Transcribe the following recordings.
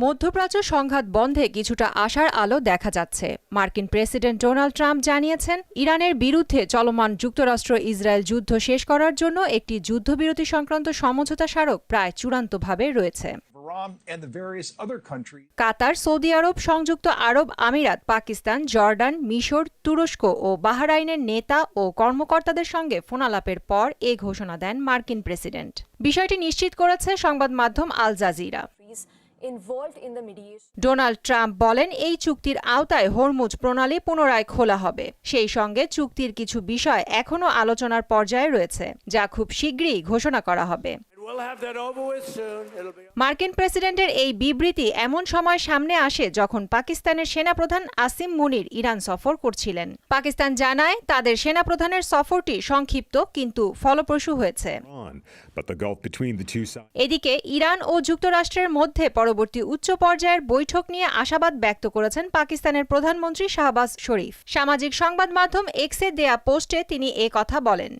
মধ্যপ্রাচ্য সংঘাত বন্ধে কিছুটা আশার আলো দেখা যাচ্ছে। মার্কিন প্রেসিডেন্ট ডোনাল্ড ট্রাম্প জানিয়েছেন, ইরানের বিরুদ্ধে চলমান যুক্তরাষ্ট্র ইসরায়েল যুদ্ধ শেষ করার জন্য একটি যুদ্ধবিরতি সংক্রান্ত সমঝোতা স্মারক প্রায় চূড়ান্তভাবে রয়েছে। কাতার, সৌদি আরব, সংযুক্ত আরব আমিরাত, পাকিস্তান, জর্ডান, মিশর, তুরস্ক ও বাহরাইনের নেতা ও কর্মকর্তাদের সঙ্গে ফোনালাপের পর এ ঘোষণা দেন মার্কিন প্রেসিডেন্ট। বিষয়টি নিশ্চিত করেছে সংবাদ মাধ্যম আল জাজিরা। ডোনাল্ড ট্রাম্প বলেন, এই চুক্তির আওতায় হরমুজ প্রণালী পুনরায় খোলা হবে। সেই সঙ্গে চুক্তির কিছু বিষয় এখনও আলোচনার পর্যায়ে রয়েছে, যা খুব শীঘ্রই ঘোষণা করা হবে। মার্কিন প্রেসিডেন্টের এই বিবৃতি এমন সময় সামনে আসে যখন পাকিস্তানের সেনাপ্রধান আসিম মুনির ইরান সফর করছিলেন। পাকিস্তান জানায়, তাদের সেনাপ্রধানের সফরটি সংক্ষিপ্ত কিন্তু ফলপ্রসূ হয়েছে। এদিকে ইরান ও যুক্তরাষ্ট্রের মধ্যে পরবর্তী উচ্চ পর্যায়ের বৈঠক নিয়ে আশাবাদ ব্যক্ত করেছেন পাকিস্তানের প্রধানমন্ত্রী শাহবাজ শরীফ। সামাজিক সংবাদ মাধ্যম এক্সে দেয়া পোস্টে তিনি এ কথা বলেন।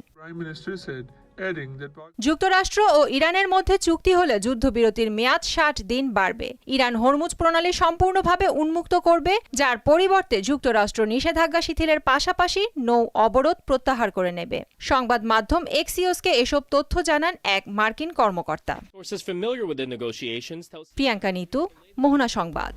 যুক্তরাষ্ট্র ও ইরানের মধ্যে চুক্তি হলে যুদ্ধবিরতির মেয়াদ ৬০ দিন বাড়বে। ইরান হরমুজ প্রণালী সম্পূর্ণভাবে উন্মুক্ত করবে, যার পরিবর্তে যুক্তরাষ্ট্র নিষেধাজ্ঞা শিথিলের পাশাপাশি নৌ অবরোধ প্রত্যাহার করে নেবে। সংবাদ মাধ্যম এক্সিওসকে এসব তথ্য জানান এক মার্কিন কর্মকর্তা। প্রিয়াঙ্কা নিতু, মোহনা সংবাদ।